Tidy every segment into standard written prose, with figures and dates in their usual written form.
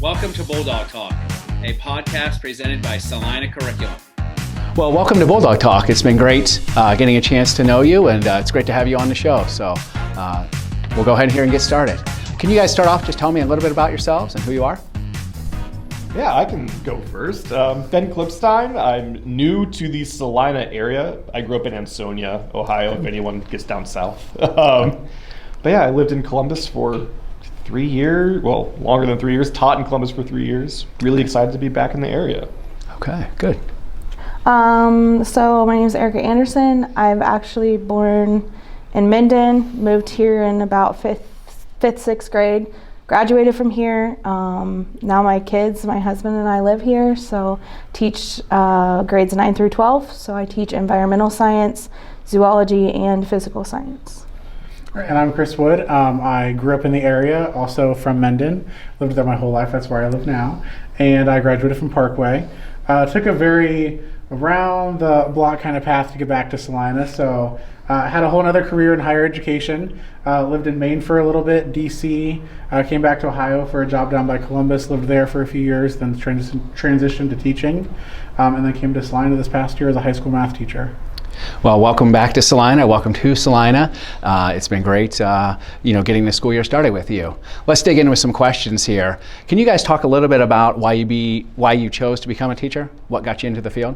Welcome to Bulldog Talk, a podcast presented by Celina Curriculum. Well, welcome to Bulldog Talk. It's been great getting a chance to know you, and it's great to have you on the show. So we'll go ahead here and get started. Can you guys start off just telling me a little bit about yourselves and who you are? Yeah, I can go first. Ben Klipstine. I'm new to the Celina area. I grew up in Ansonia, Ohio, if anyone gets down south. But yeah, I lived in Columbus for 3 years, well, longer than 3 years, taught in Columbus for 3 years. Really excited to be back in the area. Okay, good. So my name is Erica Anderson. I'm actually born in Minden, moved here in about fifth, sixth grade, graduated from here. Now my kids, my husband and I live here, so teach grades 9 through 12. So I teach environmental science, zoology, and physical science. And I'm Chris Wood. I grew up in the area, also from Minden. Lived there my whole life. That's where I live now. And I graduated from Parkway. Took a very around the block kind of path to get back to Celina. So had a whole other career in higher education. Lived in Maine for a little bit, DC. Came back to Ohio for a job down by Columbus. Lived there for a few years, then transitioned to teaching. And then came to Celina this past year as a high school math teacher. Well, welcome back to Celina. Welcome to Celina. It's been great, getting the school year started with you. Let's dig in with some questions here. Can you guys talk a little bit about why you chose to become a teacher? What got you into the field?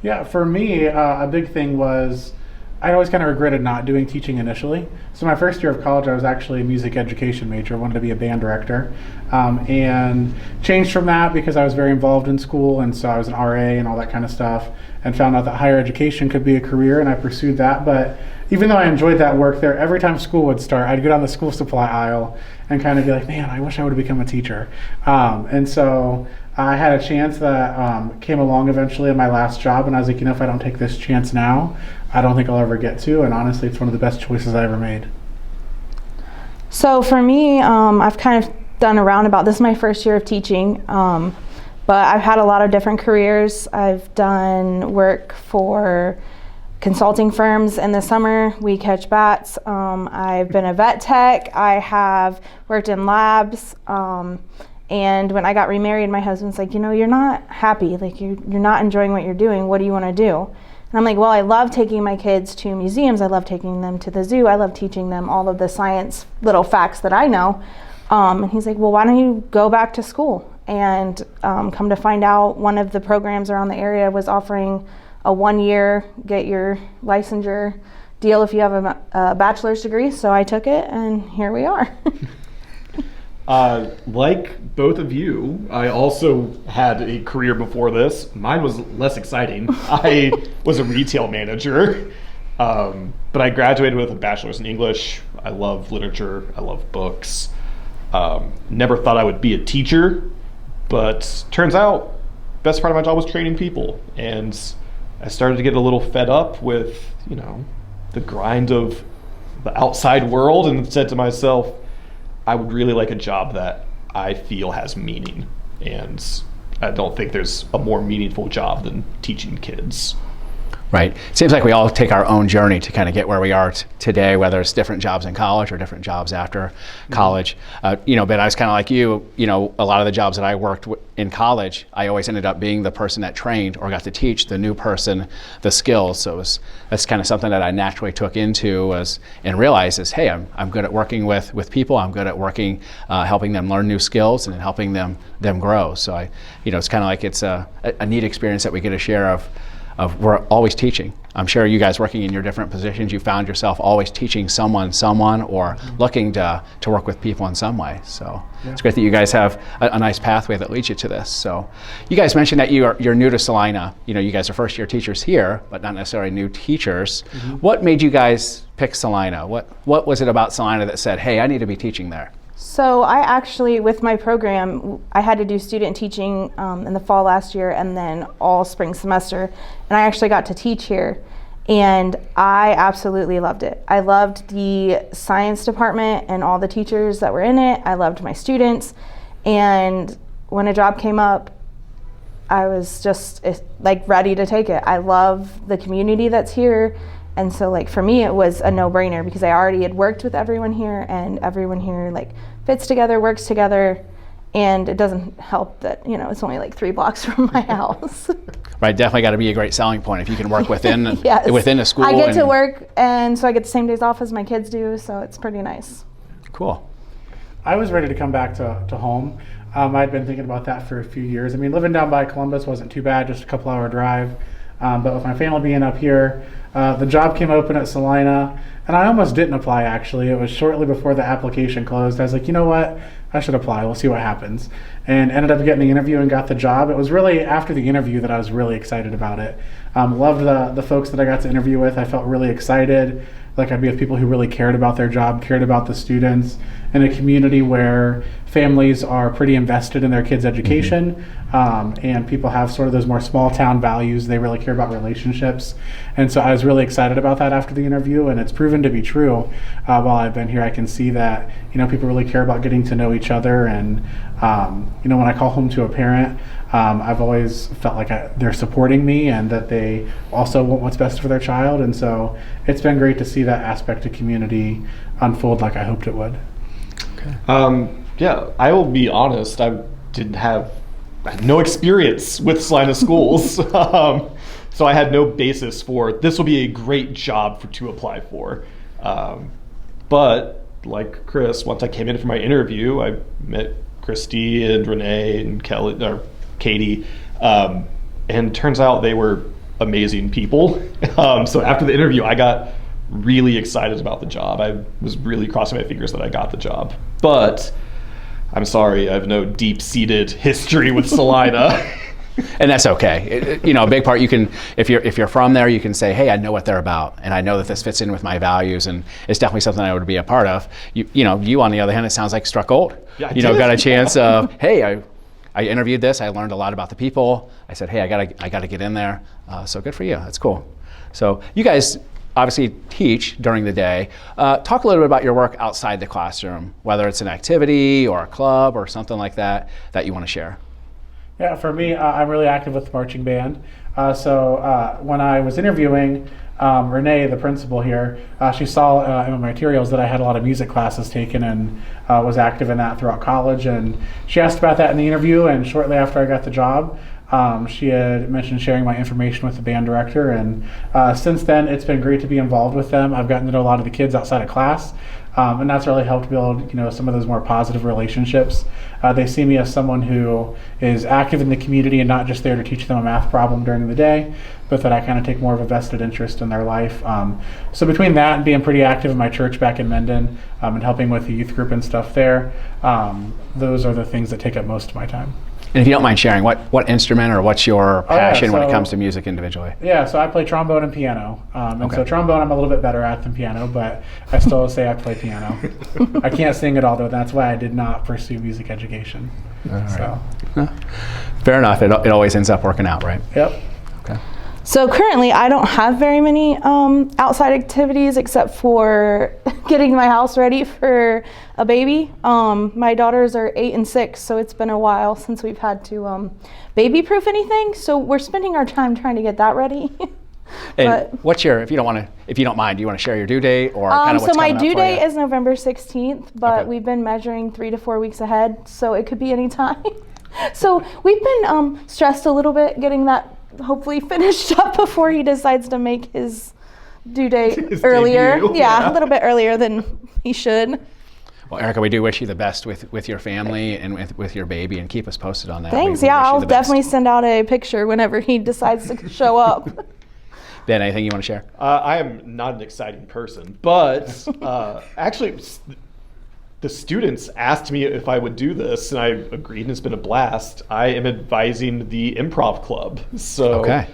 Yeah, for me, a big thing was I always kind of regretted not doing teaching initially. So my first year of college, I was actually a music education major. I wanted to be a band director, and changed from that because I was very involved in school, and so I was an RA and all that kind of stuff, and found out that higher education could be a career, and I pursued that. But even though I enjoyed that work there, every time school would start, I'd go down the school supply aisle and kind of be like, man, I wish I would have become a teacher. And so I had a chance that came along eventually in my last job, and I was like, if I don't take this chance now, I don't think I'll ever get to, and honestly, it's one of the best choices I ever made. So for me, I've kind of done a roundabout. This is my first year of teaching, but I've had a lot of different careers. I've done work for consulting firms in the summer. We catch bats. I've been a vet tech. I have worked in labs. And when I got remarried, my husband's like, you're not happy. Like you're not enjoying what you're doing. What do you want to do? And I'm like, well, I love taking my kids to museums. I love taking them to the zoo. I love teaching them all of the science little facts that I know. And he's like, well, why don't you go back to school? And come to find out, one of the programs around the area was offering a 1-year get your licensure deal if you have a bachelor's degree. So I took it, and here we are. Like both of you, I also had a career before this. Mine was less exciting. I was a retail manager, but I graduated with a bachelor's in English. I love literature. I love books. Never thought I would be a teacher, but turns out best part of my job was training people. And I started to get a little fed up with, the grind of the outside world, and said to myself, I would really like a job that I feel has meaning, and I don't think there's a more meaningful job than teaching kids. Right. It seems like we all take our own journey to kind of get where we are today, whether it's different jobs in college or different jobs after college. But I was kind of like you, a lot of the jobs that I worked in college, I always ended up being the person that trained or got to teach the new person the skills. So that's kind of something that I naturally took into and realized is, hey, I'm good at working with people. I'm good at working, helping them learn new skills and helping them grow. So it's kind of like it's a neat experience that we get to share of we're always teaching. I'm sure you guys working in your different positions, you found yourself always teaching someone, or looking to work with people in some way. So It's great that you guys have a nice pathway that leads you to this. So you guys mentioned that you're new to Celina. You guys are first year teachers here, but not necessarily new teachers. Mm-hmm. What made you guys pick Celina? What was it about Celina that said, hey, I need to be teaching there? So I actually, with my program, I had to do student teaching in the fall last year and then all spring semester. And I actually got to teach here. And I absolutely loved it. I loved the science department and all the teachers that were in it. I loved my students. And when a job came up, I was just ready to take it. I love the community that's here. And so for me, it was a no-brainer because I already had worked with everyone here, and everyone here fits together, works together, And it doesn't help that, it's only like 3 blocks from my house. Right, definitely got to be a great selling point if you can work within Yes. within a school. I get to work, and so I get the same days off as my kids do, so it's pretty nice. Cool. I was ready to come back to home. I'd been thinking about that for a few years. I mean, living down by Columbus wasn't too bad, just a couple-hour drive. But with my family being up here, the job came open at Celina, and I almost didn't apply, actually. It was shortly before the application closed. I was like, you know what? I should apply. We'll see what happens. And ended up getting the interview and got the job. It was really after the interview that I was really excited about it. Loved the folks that I got to interview with. I felt really excited, like I'd be with people who really cared about their job, cared about the students, in a community where families are pretty invested in their kids' education, and people have sort of those more small town values. They really care about relationships. And so I was really excited about that after the interview, and it's proven to be true. While I've been here, I can see that, people really care about getting to know each other. And, when I call home to a parent, I've always felt like they're supporting me and that they also want what's best for their child. And so it's been great to see that aspect of community unfold like I hoped it would. Okay. Yeah, I will be honest. I had no experience with Celina schools, so I had no basis for this will be a great job to apply for. But like Chris, once I came in for my interview, I met Christy and Renee and Katie, and turns out they were amazing people. So after the interview, I got really excited about the job. I was really crossing my fingers that I got the job. But I'm sorry, I have no deep-seated history with Celina. And that's okay. A big part, you can, if you're from there, you can say, hey, I know what they're about, and I know that this fits in with my values, and it's definitely something I would be a part of. You on the other hand, it sounds like struck gold. Yeah, got a chance of, hey, I interviewed this, I learned a lot about the people. I said, hey, I gotta get in there. So good for you. That's cool. So you guys obviously teach during the day. Talk a little bit about your work outside the classroom, whether it's an activity or a club or something like that you want to share. Yeah, for me, I'm really active with the marching band. So when I was interviewing Renee, the principal here, she saw in my materials that I had a lot of music classes taken and was active in that throughout college. And she asked about that in the interview, and shortly after I got the job, she had mentioned sharing my information with the band director. And since then, it's been great to be involved with them. I've gotten to know a lot of the kids outside of class. And that's really helped build, some of those more positive relationships. They see me as someone who is active in the community and not just there to teach them a math problem during the day, but that I kind of take more of a vested interest in their life. So between that and being pretty active in my church back in Mendon and helping with the youth group and stuff there, those are the things that take up most of my time. And if you don't mind sharing, what instrument or what's your passion when it comes to music individually? Yeah, so I play trombone and piano. Okay. So trombone I'm a little bit better at than piano, but I still say I play piano. I can't sing at all, though. That's why I did not pursue music education. All right. Fair enough. It always ends up working out, right? Yep. Okay. So currently I don't have very many outside activities except for getting my house ready for a baby. My daughters are 8 and 6, so it's been a while since we've had to baby proof anything. So we're spending our time trying to get that ready. And what's your, if you don't mind, do you want to share your due date or kind of what's so my coming up due for date you? is November 16th, but Okay. we've been measuring 3 to 4 weeks ahead, so it could be any time. So we've been stressed a little bit getting that hopefully finished up before he decides to make his due date earlier. debut, Yeah, a little bit earlier than he should. Well, Erica, we do wish you the best with your family and with your baby, and keep us posted on that. Thanks. We Yeah, wish you I'll the best. definitely send out a picture whenever he decides to show up. Ben, anything you want to share? I am not an exciting person, but actually, the students asked me if I would do this, and I agreed, and it's been a blast. I am advising the improv club. So Okay.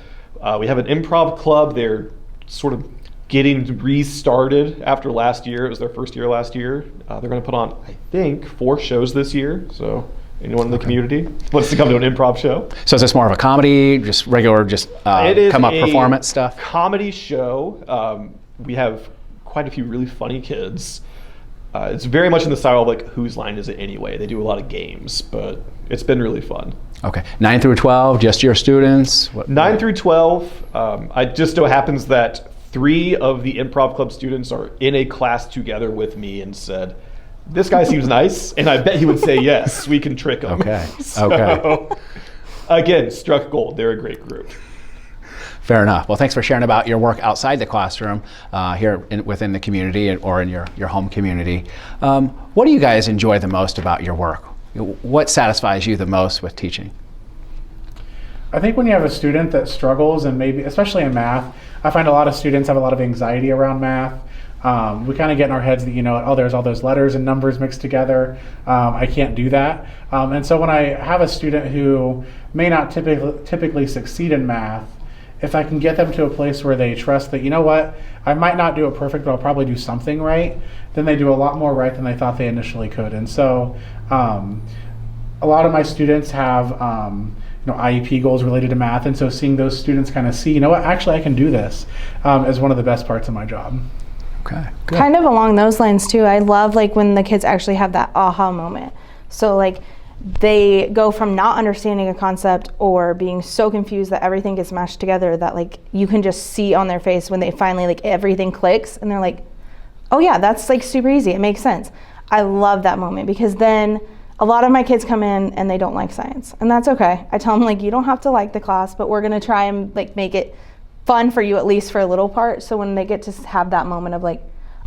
We have an improv club. They're sort of getting restarted after last year. It was their first year last year. They're going to put on, I think, 4 shows this year. So anyone in the community wants to come to an improv show. So is this more of a comedy, just regular, just It is come up a performance stuff? comedy show. We have quite a few really funny kids. It's very much in the style of like, whose line is it anyway? They do a lot of games, but it's been really fun. Okay. 9 through 12, just your students? 9 through 12. It just so happens that 3 of the improv club students are in a class together with me and said, this guy seems nice, and I bet he would say yes. We can trick him. Okay. So, Okay. again, struck gold. They're a great group. Fair enough. Well, thanks for sharing about your work outside the classroom, here within the community or in your home community. What do you guys enjoy the most about your work? What satisfies you the most with teaching? I think when you have a student that struggles, and maybe especially in math, I find a lot of students have a lot of anxiety around math. We kind of get in our heads that, oh, there's all those letters and numbers mixed together. I can't do that. And so when I have a student who may not typically succeed in math, if I can get them to a place where they trust that, what, I might not do it perfect, but I'll probably do something right, then they do a lot more right than they thought they initially could. And so a lot of my students have IEP goals related to math, and so seeing those students kind of see, what, actually I can do this, is one of the best parts of my job. Okay. Good. Kind of along those lines too, I love when the kids actually have that aha moment. So they go from not understanding a concept or being so confused that everything gets mashed together that you can just see on their face when they finally everything clicks and they're like, oh yeah, that's super easy, it makes sense. I love that moment, because then a lot of my kids come in and they don't like science, and that's okay. I tell them you don't have to like the class, but we're gonna try and make it fun for you, at least for a little part, so when they get to have that moment of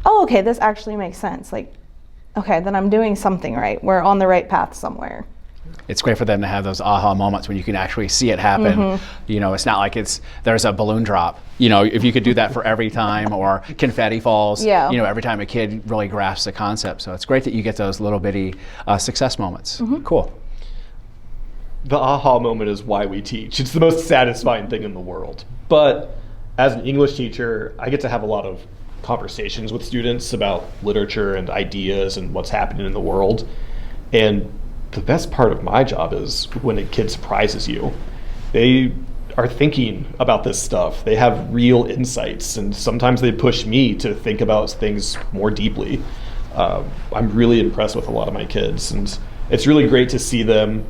oh, okay, this actually makes sense, okay, then I'm doing something right. We're on the right path somewhere. It's great for them to have those aha moments when you can actually see it happen. Mm-hmm. It's not like there's a balloon drop. If you could do that for every time, or confetti falls, every time a kid really grasps the concept. So it's great that you get those little bitty success moments. Mm-hmm. Cool. The aha moment is why we teach. It's the most satisfying thing in the world. But as an English teacher, I get to have a lot of conversations with students about literature and ideas and what's happening in the world. And the best part of my job is when a kid surprises you. They are thinking about this stuff. They have real insights, and sometimes they push me to think about things more deeply. I'm really impressed with a lot of my kids, and it's really great to see them,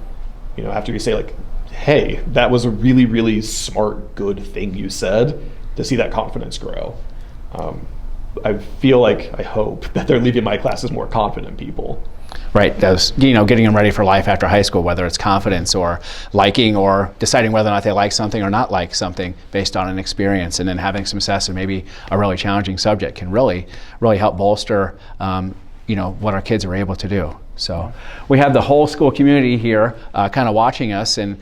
after you say hey, that was a really, really smart, good thing you said, to see that confidence grow. I feel I hope that they're leaving my classes more confident people. Right, those, getting them ready for life after high school, whether it's confidence or liking or deciding whether or not they like something or not like something based on an experience, and then having some success in maybe a really challenging subject can really, really help bolster, what our kids are able to do. So we have the whole school community here kind of watching us, and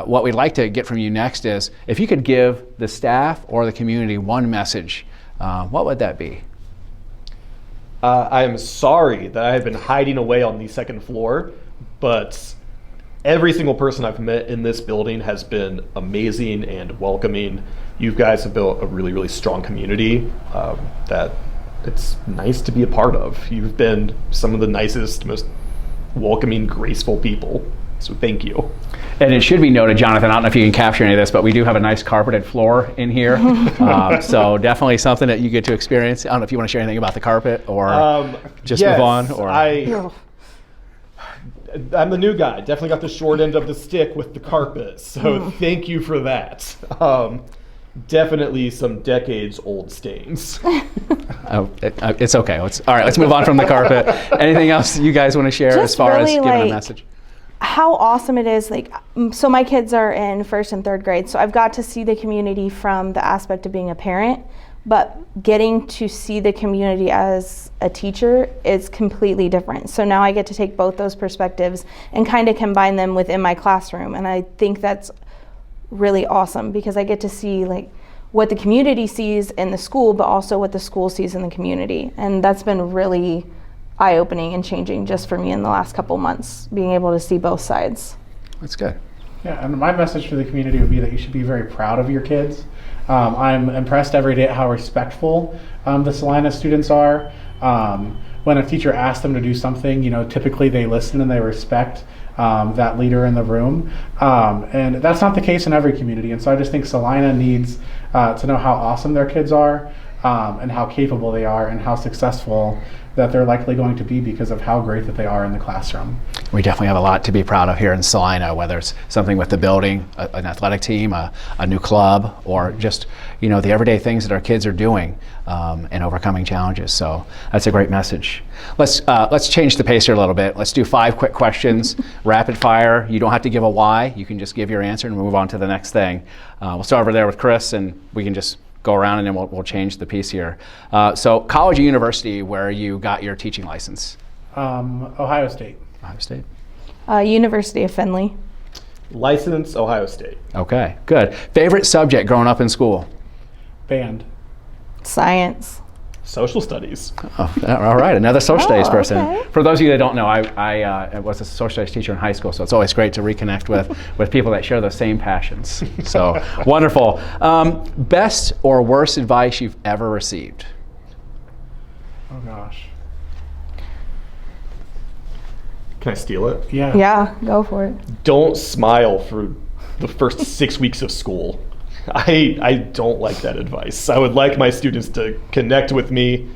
what we'd like to get from you next is if you could give the staff or the community one message, what would that be? I am sorry that I have been hiding away on the second floor, but every single person I've met in this building has been amazing and welcoming. You guys have built a really, really strong community that it's nice to be a part of. You've been some of the nicest, most welcoming, graceful people. So thank you. And it should be noted, Jonathan, I don't know if you can capture any of this, but we do have a nice carpeted floor in here. So definitely something that you get to experience. I don't know if you want to share anything about the carpet or just move on. Or I'm the new guy. Definitely got the short end of the stick with the carpet. So thank you for that. Definitely some decades old stains. It's okay. All right, let's move on from the carpet. Anything else you guys want to share just as far really as giving a message? How awesome it is, so my kids are in 1st and 3rd grade, so I've got to see the community from the aspect of being a parent, but getting to see the community as a teacher is completely different. So now I get to take both those perspectives and kind of combine them within my classroom, and I think that's really awesome because I get to see what the community sees in the school, but also what the school sees in the community, and that's been really eye-opening and changing just for me in the last couple months, being able to see both sides. That's good. Yeah, and my message for the community would be that you should be very proud of your kids. I'm impressed every day at how respectful the Celina students are. When a teacher asks them to do something, typically they listen and they respect that leader in the room. And that's not the case in every community. And so I just think Celina needs to know how awesome their kids are. and how capable they are and how successful that they're likely going to be because of how great that they are in the classroom. We definitely have a lot to be proud of here in Celina, whether it's something with the building, an athletic team, a new club, or just the everyday things that our kids are doing and overcoming challenges. So that's a great message. Let's change the pace here a little bit. Let's do 5 quick questions, rapid fire. You don't have to give a why. You can just give your answer and move on to the next thing. We'll start over there with Chris, and we can just go around and then we'll change the piece here. So college or university where you got your teaching license? Ohio State. Ohio State. University of Findlay. License, Ohio State. Okay, good. Favorite subject growing up in school? Band. Science. Social studies. Oh, all right, another social studies person. Okay. For those of you that don't know, I was a social studies teacher in high school, so it's always great to reconnect with people that share those same passions. So wonderful. Best or worst advice you've ever received? Oh gosh. Can I steal it? Yeah. Yeah, go for it. Don't smile for the first 6 weeks of school. I don't like that advice. I would like my students to connect with me.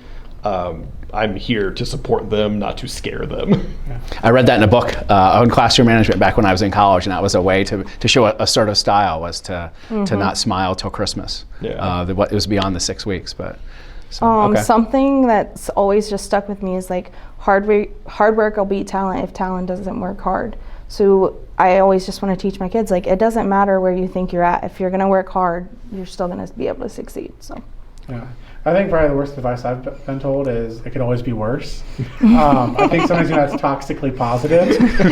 I'm here to support them, not to scare them. I read that in a book on classroom management back when I was in college, and that was a way to show a sort of style was to not smile till Christmas. Yeah. It was beyond the 6 weeks, but okay. Something that's always just stuck with me is like hard work will beat talent if talent doesn't work hard. So I always just want to teach my kids, like, it doesn't matter where you think you're at. If you're going to work hard, you're still going to be able to succeed. So. Yeah. I think probably the worst advice I've been told is it could always be worse. I think sometimes that's toxically positive.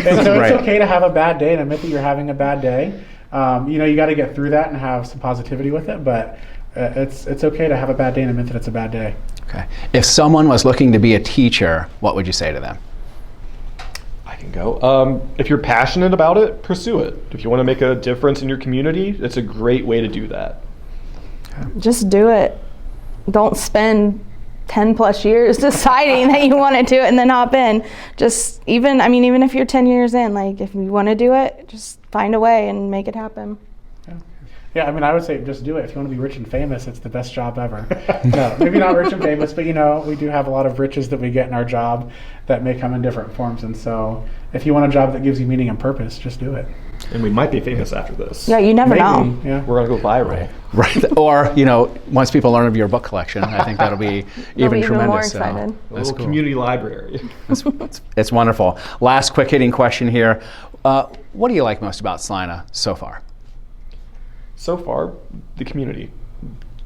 And so Right. it's okay to have a bad day and admit that you're having a bad day. You got to get through that and have some positivity with it, but it's okay to have a bad day and admit that it's a bad day. Okay. If someone was looking to be a teacher, what would you say to them? I can go. If you're passionate about it, pursue it. If you want to make a difference in your community, it's a great way to do that. Just do it. Don't spend 10 plus years deciding that you want to do it and then hop in. Just even if you're 10 years in, like, if you want to do it, just find a way and make it happen. Yeah, I would say just do it. If you want to be rich and famous, it's the best job ever. No, maybe not rich and famous, but we do have a lot of riches that we get in our job that may come in different forms. And so if you want a job that gives you meaning and purpose, just do it. And we might be famous after this. Yeah, you never know. Yeah. We're going to go viral. Right. Or, once people learn of your book collection, I think that'll be They'll even be tremendous. more So excited. A that's little cool. community library. It's wonderful. Last quick hitting question here. What do you like most about Celina so far? So far, the community.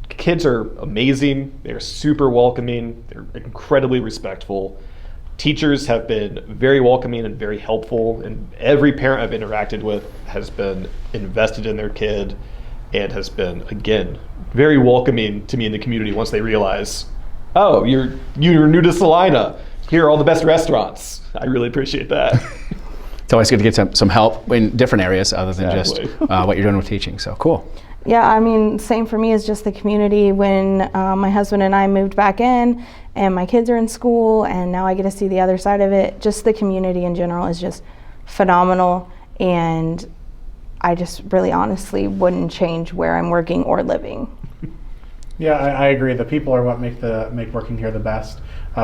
Kids are amazing. They're super welcoming. They're incredibly respectful. Teachers have been very welcoming and very helpful. And every parent I've interacted with has been invested in their kid and has been, again, very welcoming to me in the community once they realize, oh, you're new to Celina. Here are all the best restaurants. I really appreciate that. It's always good to get some help in different areas other than Exactly. just what you're doing with teaching. So cool. Yeah, same for me as just the community. When my husband and I moved back in and my kids are in school and now I get to see the other side of it, just the community in general is just phenomenal. And I just really honestly wouldn't change where I'm working or living. Yeah, I agree. The people are what make working here the best.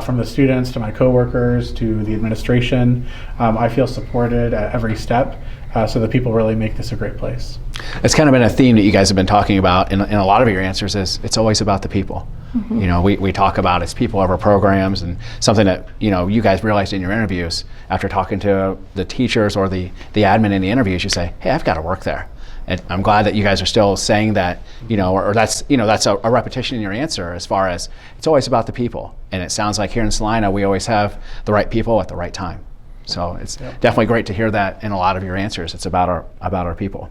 From the students to my coworkers to the administration, I feel supported at every step. So the people really make this a great place. It's kind of been a theme that you guys have been talking about in a lot of your answers is it's always about the people. Mm-hmm. We talk about it's people over programs, and something that you guys realized in your interviews after talking to the teachers or the admin in the interviews, you say, hey, I've got to work there. And I'm glad that you guys are still saying that, or that's a repetition in your answer as far as it's always about the people. And it sounds like here in Celina, we always have the right people at the right time. So it's definitely great to hear that in a lot of your answers. It's about our people.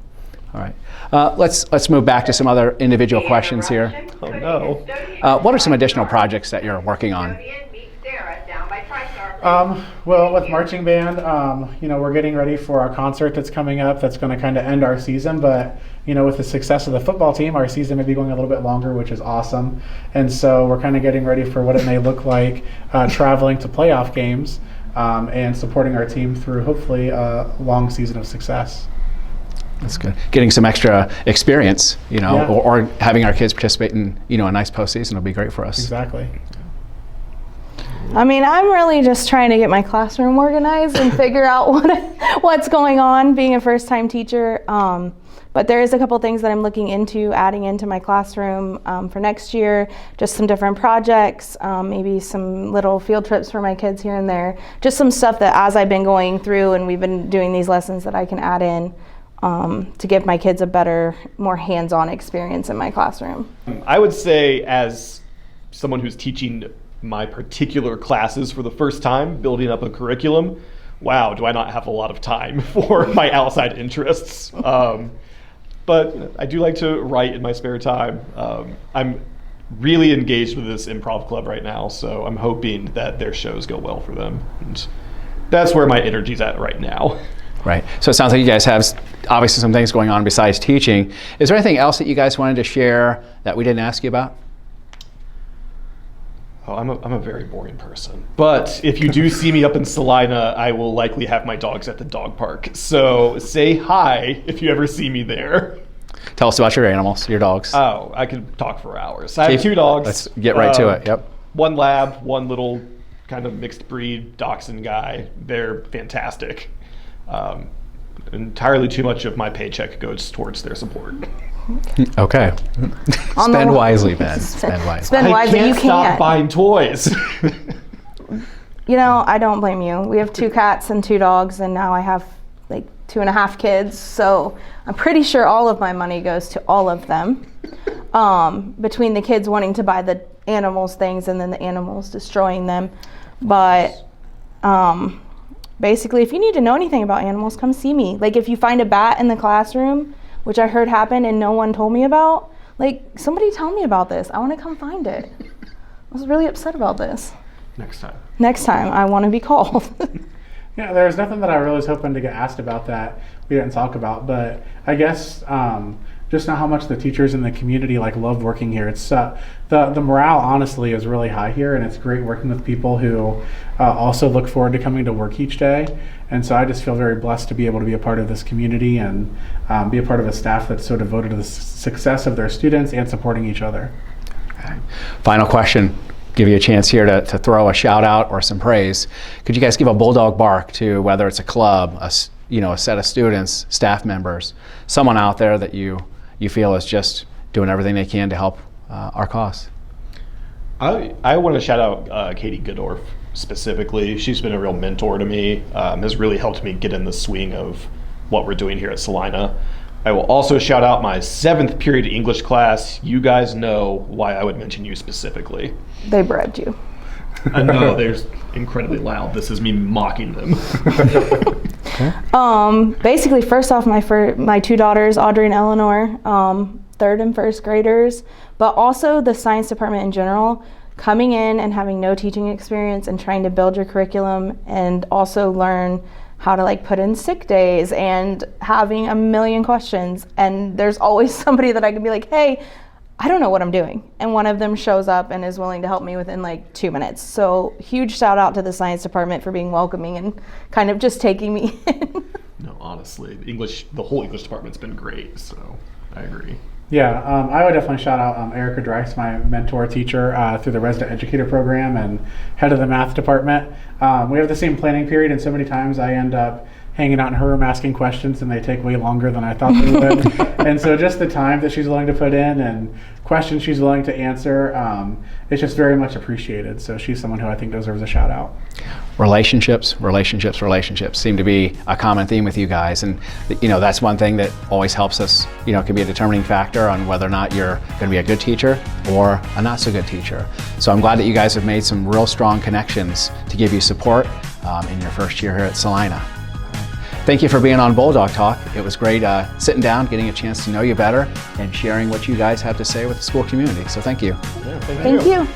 All right. Let's move back to some other individual questions here. Oh, no. What are some additional projects that you're working on? Well, with marching band, we're getting ready for our concert that's coming up. That's going to kind of end our season, but with the success of the football team, our season may be going a little bit longer, which is awesome. And so we're kind of getting ready for what it may look like traveling to playoff games and supporting our team through hopefully a long season of success. That's good. Getting some extra experience, Yeah. or having our kids participate in, a nice postseason will be great for us. Exactly. I mean, I'm really just trying to get my classroom organized and figure out what's going on being a first-time teacher. But there is a couple things that I'm looking into adding into my classroom for next year, just some different projects, maybe some little field trips for my kids here and there, just some stuff that as I've been going through and we've been doing these lessons that I can add in to give my kids a better, more hands-on experience in my classroom. I would say, as someone who's teaching my particular classes for the first time, building up a curriculum, wow, do I not have a lot of time for my outside interests. But I do like to write in my spare time. I'm really engaged with this improv club right now, so I'm hoping that their shows go well for them. And that's where my energy's at right now. Right. So it sounds like you guys have obviously some things going on besides teaching. Is there anything else that you guys wanted to share that we didn't ask you about? Oh, I'm a very boring person. But if you do see me up in Celina, I will likely have my dogs at the dog park. So say hi if you ever see me there. Tell us about your animals, your dogs. Oh, I could talk for hours. I have 2 dogs. Let's get right to it. Yep. 1 lab, 1 little kind of mixed breed dachshund guy. They're fantastic. Entirely too much of my paycheck goes towards their support. Okay. Spend wisely, Ben. Spend wisely. Spend wisely. I can't You stop can't. buying toys. I don't blame you. We have 2 cats and 2 dogs, and now I have like 2.5 kids. So I'm pretty sure all of my money goes to all of them. Between the kids wanting to buy the animals things and then the animals destroying them. But basically, if you need to know anything about animals, come see me. Like if you find a bat in the classroom, which I heard happened and no one told me about, like somebody tell me about this. I want to come find it. I was really upset about this. Next time I want to be called. Yeah, there's nothing that I really was hoping to get asked about that we didn't talk about, but I guess just know how much the teachers in the community love working here. It's the morale honestly is really high here, and it's great working with people who also look forward to coming to work each day. And so I just feel very blessed to be able to be a part of this community and be a part of a staff that's so devoted to the success of their students and supporting each other. Okay. Final question. Give you a chance here to throw a shout out or some praise. Could you guys give a bulldog bark to whether it's a club, a set of students, staff members, someone out there that you feel is just doing everything they can to help our cause? I want to shout out Katie Goodorf specifically. She's been a real mentor to me, has really helped me get in the swing of what we're doing here at Celina. I will also shout out my 7th period English class. You guys know why I would mention you specifically. They bred you. I know, they're incredibly loud. This is me mocking them. Basically, first off, my 2 daughters, Audrey and Eleanor, 3rd and 1st graders, but also the science department in general, coming in and having no teaching experience and trying to build your curriculum and also learn how to put in sick days and having a million questions. And there's always somebody that I can be like, hey, I don't know what I'm doing. And one of them shows up and is willing to help me within 2 minutes. So huge shout out to the science department for being welcoming and kind of just taking me in. No, honestly, the whole English department's been great, so I agree. Yeah, I would definitely shout out Erica Dreiss, my mentor teacher through the resident educator program and head of the math department. We have the same planning period, and so many times I end up hanging out in her room asking questions, and they take way longer than I thought they would. And so just the time that she's willing to put in and questions she's willing to answer, it's just very much appreciated. So she's someone who I think deserves a shout out. Relationships seem to be a common theme with you guys, and that's one thing that always helps us, can be a determining factor on whether or not you're going to be a good teacher or a not so good teacher. So I'm glad that you guys have made some real strong connections to give you support in your first year here at Celina. Thank you for being on Bulldog Talk. It was great sitting down, getting a chance to know you better, and sharing what you guys have to say with the school community. So thank you. Yeah, Thank you.